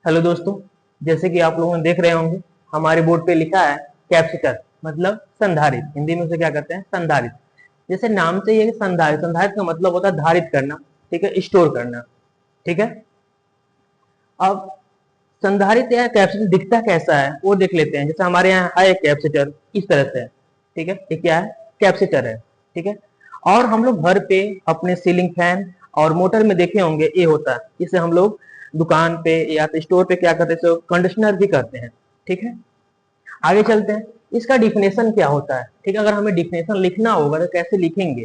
Hello दोस्तों, जैसे कि आप लोगों ने देख रहे होंगे हमारे बोर्ड पे लिखा है कैपेसिटर मतलब संधारित्र। हिंदी में उसे क्या कहते हैं? संधारित्र। जैसे नाम से ये संधारित्र, संधारित्र का मतलब होता है धारित करना, ठीक है, स्टोर करना, ठीक है। अब संधारित्र या कैपेसिटर दिखता कैसा है वो देख लेते हैं। जैसे हमारे यहाँ है एक कैपेसिटर इस तरह से, ठीक है, ये क्या है? कैपेसिटर है, ठीक है। और हम लोग घर पे अपने सीलिंग फैन और मोटर में देखे होंगे ये होता है। इसे हम लोग दुकान पे या तो स्टोर पे क्या करते हैं, कंडीशनर भी करते हैं, ठीक है। आगे चलते हैं, इसका डिफिनेशन क्या होता है, ठीक है। अगर हमें डिफिनेशन लिखना होगा तो कैसे लिखेंगे,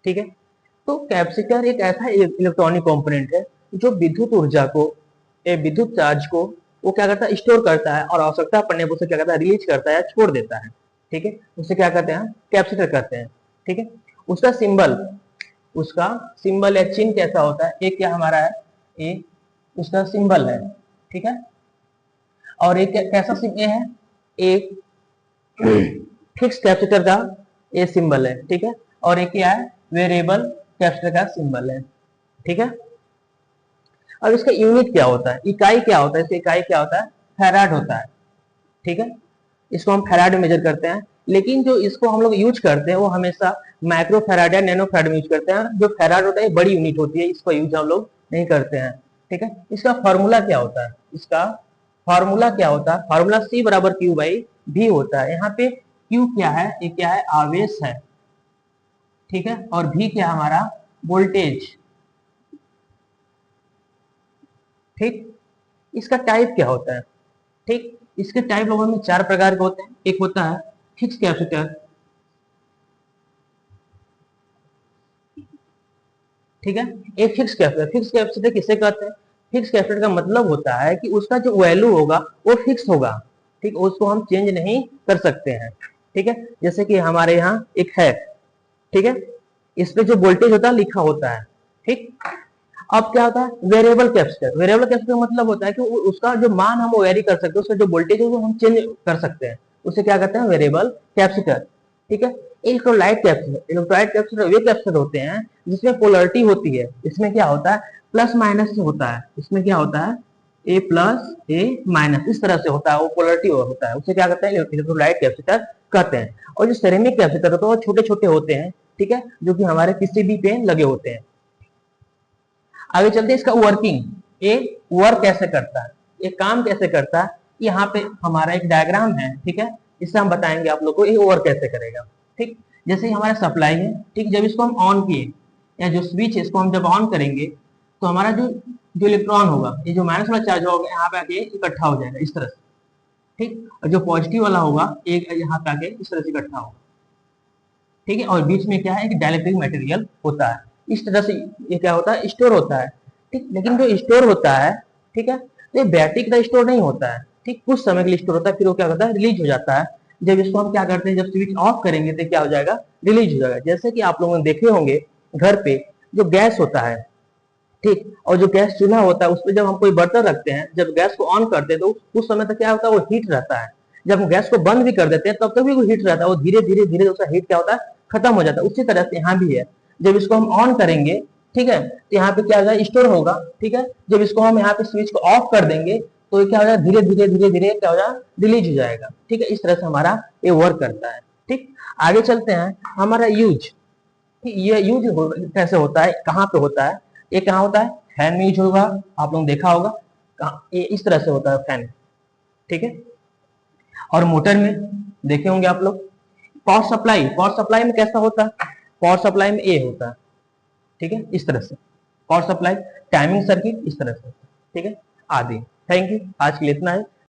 ठीक है। तो कैपेसिटर एक ऐसा इलेक्ट्रॉनिक कंपोनेंट है जो विद्युत ऊर्जा को, विद्युत चार्ज को वो क्या करता है? स्टोर करता है और आवश्यकता पड़ने पर उसे क्या करता है? रिलीज करता है या छोड़ देता है, ठीक है। उसे क्या कहते हैं? कैपेसिटर कहते हैं, ठीक है। उसका सिंबल, उसका सिंबल या चिन्ह कैसा होता है? एक क्या हमारा है? ए उसका सिंबल है, ठीक है। और एक कैसा सिंबल है? एक फिक्स कैपेसिटर का ये सिंबल है, ठीक है। और एक क्या है? वेरिएबल कैपेसिटर का सिंबल है, ठीक है। अब इसका यूनिट क्या होता है, इकाई क्या होता है? इसका इकाई क्या होता है? फैराड होता है, ठीक है। इसको हम फैराड में मेजर करते हैं, लेकिन जो इसको हम लोग यूज करते हैं वो हमेशा माइक्रो फैराड या नैनो फैराड में यूज करते हैं। जो फैराड होता है बड़ी यूनिट होती है, इसका यूज हम लोग नहीं करते हैं, ठीक है। इसका फॉर्मूला क्या होता है? इसका फॉर्मूला क्या होता है? फॉर्मूला C बराबर Q बाई V होता है। यहाँ पे Q क्या है? ये क्या है? आवेश है, ठीक है। और V क्या हमारा? वोल्टेज, ठीक। इसका टाइप क्या होता है? ठीक, इसके टाइप लोगों में चार प्रकार के होते हैं। एक होता है फिक्स कैपेसिटर, ठीक है। एक फिक्स कैपेसिटर, फिक्स कैपेसिटर किसे कहते हैं? फिक्स कैपेसिटर का मतलब होता है कि उसका जो वैल्यू होगा वो फिक्स होगा, ठीक, उसको हम चेंज नहीं कर सकते हैं, ठीक है। जैसे कि हमारे यहाँ एक है, ठीक है, इस पे जो वोल्टेज होता है लिखा होता है, ठीक। अब क्या होता है? Variable capacitor. वेरिएबल कैपेसिटर का मतलब होता है कि उसका जो मान हम वेरी कर सकते हैं, उसका जो वोल्टेज है वो हम चेंज कर सकते हैं, उसे क्या कहते हैं? वेरिएबल कैपेसिटर, ठीक है। इलेक्ट्रोलाइट कैपेसिटर, इलेक्ट्रोलाइट कैपेसिटर वे कैपेसिटर होते हैं जिसमें पोलरिटी होती है। इसमें क्या होता है? प्लस माइनस से होता है। इसमें क्या होता है? ए प्लस ए माइनस, इस तरह से होता है, वो पोलरिटी होता है, उसे क्या कहते हैं? इलेक्ट्रोलाइट कैपेसिटर कहते हैं। और जो सेरेमिक कैपेसिटर होते हैं वो छोटे छोटे होते हैं, ठीक है, जो कि हमारे पीसीबी पे लगे होते हैं। आगे चलते हैं, इसका वर्किंग, ये वर्क कैसे करता है, ये काम कैसे करता है। यहाँ पे हमारा एक डायग्राम है, ठीक है, इससे हम बताएंगे आप लोग को ये वर्क कैसे करेगा, ठीक। जैसे हमारा सप्लाई है, ठीक, जब इसको हम ऑन किए या जो स्विच है इसको हम जब ऑन करेंगे तो हमारा जो जो इलेक्ट्रॉन होगा, ये जो माइनस वाला चार्ज होगा यहाँ पे आके इकट्ठा हो जाएगा इस तरह से, ठीक। और जो पॉजिटिव वाला होगा एक यहाँ पे आके इस तरह से इकट्ठा होगा, ठीक है। और बीच में क्या है? एक डाइलेक्ट्रिक मटेरियल होता है। इस तरह से ये क्या होता है? स्टोर होता है, ठीक। लेकिन जो स्टोर होता है, ठीक है, तो ये बैटरी का स्टोर नहीं होता है, ठीक, कुछ समय के लिए स्टोर होता है, फिर वो क्या होता है? रिलीज हो जाता है। जब इसको हम क्या करते हैं, जब स्विच ऑफ करेंगे तो क्या हो जाएगा? रिलीज हो जाएगा। जैसे कि आप लोगों ने देखे होंगे घर पे जो गैस होता है, ठीक, और जो गैस चूल्हा होता है उस पर जब हम कोई बर्तन रखते हैं, जब गैस को ऑन करते हैं तो उस समय तक क्या होता है? वो हीट रहता है। जब हम गैस को बंद भी कर देते हैं तब तक भी वो हीट रहता है, वो धीरे धीरे धीरे उसका हीट क्या होता है? खत्म हो जाता है। उसी तरह से यहाँ भी है, जब इसको हम ऑन करेंगे, ठीक है, तो यहाँ पे क्या होगा? स्टोर होगा, ठीक है। जब इसको हम यहाँ पे स्विच को ऑफ कर देंगे तो क्या हो जाएगा? धीरे धीरे धीरे धीरे क्या हो जाएगा? रिलीज हो जाएगा, ठीक है। इस तरह से हमारा ये वर्क करता है, ठीक। आगे चलते हैं, हमारा यूज, ये यूज कैसे होता है, कहाँ पे होता है? ये कहाँ होता है? फैन में यूज होगा, आप लोग देखा होगा, ये इस तरह से होता है फैन, ठीक है। और मोटर में देखे होंगे आप लोग। पावर सप्लाई, पावर सप्लाई में कैसा होता है? पावर सप्लाई में ये होता है, ठीक है, इस तरह से पावर सप्लाई। टाइमिंग सर्किट इस तरह से, ठीक है, आदि। थैंक यू, आज के लिए इतना है।